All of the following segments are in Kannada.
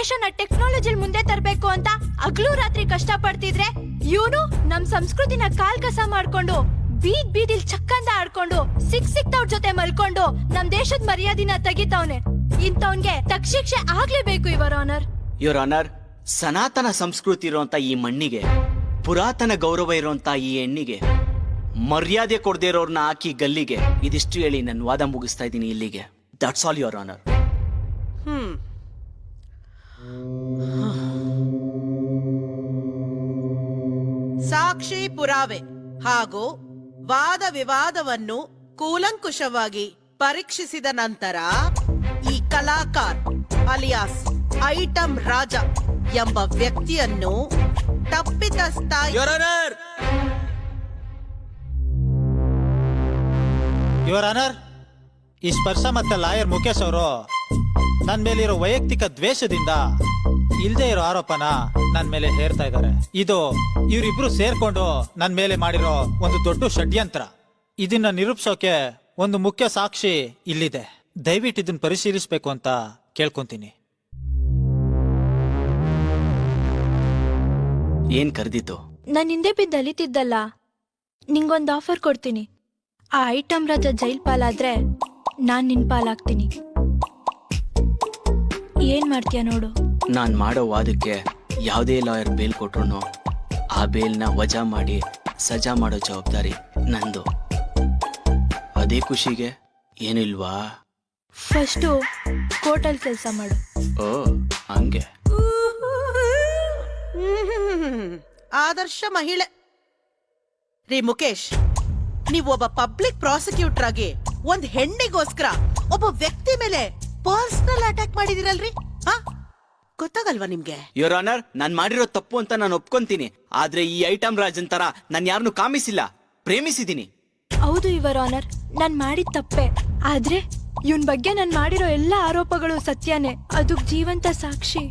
ದೇಶನ ಟೆಕ್ನಾಲಜಿ ಮುಂದೆ ತರಬೇಕು ಅಂತ ಹಗಲು ರಾತ್ರಿ ಕಷ್ಟ ಪಡ್ತಿದ್ರೆ ಇವನು ನಮ್ ಸಂಸ್ಕೃತಿನ ಕಾಲ್ ಕಸ ಮಾಡ್ಕೊಂಡು ಬೀದಿಲ್ ಚಕ್ಕಂದ ಆಡ್ಕೊಂಡು ಸಿಕ್ತವ್ರ ಜೊತೆ ಮಲ್ಕೊಂಡು ನಮ್ ದೇಶದ ಮರ್ಯಾದಿನ ತೆಗಿತಾವ್ನೆ. ಇಂಥವ್ನ್ಗೆ ತಕ್ಷಿಕ್ಷೆ ಆಗ್ಲೇಬೇಕು ಯುವರ್ ಆನರ್. ಯುವರ್ ಆನರ್, ಸನಾತನ ಸಂಸ್ಕೃತಿ ಇರುವಂತ ಈ ಮಣ್ಣಿಗೆ, ಪುರಾತನ ಗೌರವ ಇರುವಂತ ಈ ಹೆಣ್ಣಿಗೆ ಮರ್ಯಾದೆ ಕೊಡದೇ ಇರೋರ್ನ ಹಾಕಿ ಗಲ್ಲಿಗೆ. ಇದಿಷ್ಟು ಹೇಳಿ ನನ್ನ ವಾದ ಮುಗಿಸ್ತಾ ಇದ್ದೀನಿ ಇಲ್ಲಿಗೆ. That's all your honour. ಸಾಕ್ಷಿ ಪುರಾವೆ ಹಾಗೂ ವಾದ ವಿವಾದವನ್ನು ಕೂಲಂಕುಷವಾಗಿ ಪರೀಕ್ಷಿಸಿದ ನಂತರ ಈ ಕಲಾಕಾರ್ ಅಲಿಯಾಸ್ ಐಟಂ ರಾಜ ಎಂಬ ವ್ಯಕ್ತಿಯನ್ನು ತಪ್ಪಿತಸ್ಥ ಯುವರ್ ಆನರ್, ಈ ಸ್ಪರ್ಶ ಮತ್ತೆ ಲಾಯರ್ ಮುಖೇಶ್ ಅವರು ನನ್ನ ಮೇಲಿರೋ ವೈಯಕ್ತಿಕ ದ್ವೇಷದಿಂದ ಇಲ್ದೇ ಇರೋ ಆರೋಪನ ನನ್ನ ಮೇಲೆ ಹೇರ್ತಾ ಇದ್ದಾರೆ. ಇದು ಇವರಿಬ್ರು ಸೇರ್ಕೊಂಡು ನನ್ನ ಮೇಲೆ ಮಾಡಿರೋ ಒಂದು ದೊಡ್ಡ ಷಡ್ಯಂತ್ರ. ಇದನ್ನ ನಿರೂಪಿಸೋಕೆ ಒಂದು ಮುಖ್ಯ ಸಾಕ್ಷಿ ಇಲ್ಲಿದೆ. ದಯವಿಟ್ಟು ಇದನ್ನ ಪರಿಶೀಲಿಸಬೇಕು ಅಂತ ಕೇಳ್ಕೊಂತೀನಿ. ಏನ್ ಕರೆದಿತ್ತು? ನನ್ ಹಿಂದೆ ಬಿದ್ದು ಅಲಿತಿದ್ದಲ್ಲ, ನಿಂಗೊಂದು ಆಫರ್ ಕೊಡ್ತೀನಿ. ಆ ಐಟಂ ರಾಜ ಜೈಲ್ ಪಾಲಾದ್ರೆ ನಾನ್ ನಿನ್ ಪಾಲಾಗ್ತೀನಿ. ಏನ್ ಮಾಡ್ತೀಯ ನೋಡು. ನಾನ್ ಮಾಡೋ ವಾದಕ್ಕೆ ಯಾವುದೇ ಲಾಯರ್ ಬೇಲ್ ಕೊಟ್ರು ಆ ಬೇಲ್ನ ವಜಾ ಮಾಡಿ ಸಜಾ ಮಾಡೋ ಜವಾಬ್ದಾರಿ ನಂದು. ಅದೇ ಖುಷಿಗೆ ಏನಿಲ್ವಾ? ಫಸ್ಟು ಕೋರ್ಟಲ್ ಕೆಲಸ ಮಾಡು. ಓ ಹಂಗೆ. ಆದರ್ಶ ಮಹಿಳೆ ರೀ ಮುಖೇಶ್. ನೀವು ಒಬ್ಬ ಪಬ್ಲಿಕ್ ಪ್ರಾಸಿಕ್ಯೂಟರ್ ಆಗಿ ಒಂದ್ ಹೆಣ್ಣಿಗೋಸ್ಕರ ಒಬ್ಬ ವ್ಯಕ್ತಿ ಮೇಲೆ ಪರ್ಸನಲ್ ಅಟ್ಯಾಕ್ ಮಾಡಿದಿರಲ್ರಿ, ಗೊತ್ತಾಗಲ್ವಾ ನಿಮ್ಗೆ? ಯುವರ್ ಆನರ್, ನಾನ್ ಮಾಡಿರೋ ತಪ್ಪು ಅಂತ ನಾನು ಒಪ್ಕೊಂತೀನಿ. ಆದ್ರೆ ಈ ಐಟಂ ರಾಜನ್ ತರ ನಾನು ಯಾರನ್ನು ಕಾಮಿಸಿಲ್ಲ, ಪ್ರೇಮಿಸಿದೀನಿ. ಹೌದು ಯುವರ್ ಆನರ್, ನಾನ್ ಮಾಡಿದ ತಪ್ಪೆ. ಆದ್ರೆ ಇವನ್ ಬಗ್ಗೆ ನಾನ್ ಮಾಡಿರೋ ಎಲ್ಲಾ ಆರೋಪಗಳು ಸತ್ಯನೇ. ಅದಕ್ ಜೀವಂತ ಸಾಕ್ಷಿ.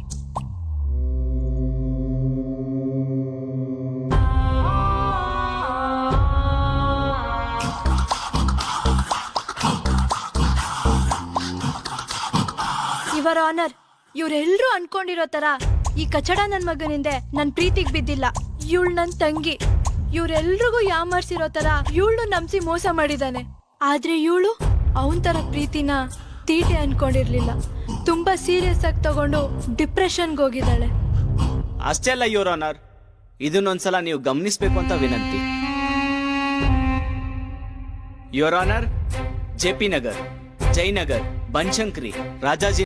ಯುವರ್ ಆನರ್, ಇವ್ರೆಲ್ರೂ ಅನ್ಕೊಂಡಿರೋ ತರ ಈ ಕಚಡ ನನ್ ಮಗನಿಂದೆ ನನ್ ಪ್ರೀತಿಗ್ ಬಿದ್ದಿಲ್ಲ. ಇವಳು ನನ್ ತಂಗಿ. ಇವ್ರೆಲ್ರಿಗೂ ಯಾಮರ್ಸಿರೋ ತರ ಇವಳು ನಂಬಿಸಿ ಮೋಸ ಮಾಡಿದಾನೆ. ಆದ್ರೆ ಇವಳು ಅವನ್ ತರ ಪ್ರೀತಿನ ತೀಟೆ ಅನ್ಕೊಂಡಿರ್ಲಿಲ್ಲ. ತುಂಬಾ ಸೀರಿಯಸ್ ಆಗಿ ತಗೊಂಡು ಡಿಪ್ರೆಷನ್ಗೆ ಹೋಗಿದ್ದಾಳೆ. ಅಷ್ಟೇ ಅಲ್ಲ ಯುವರ್ ಆನರ್, ಇದನ್ನೊಂದ್ಸಲ ನೀವು ಗಮನಿಸಬೇಕು ಅಂತ ವಿನಂತಿ. Your honour, JP Nagar, Jayanagar, Banashankari, Rajaji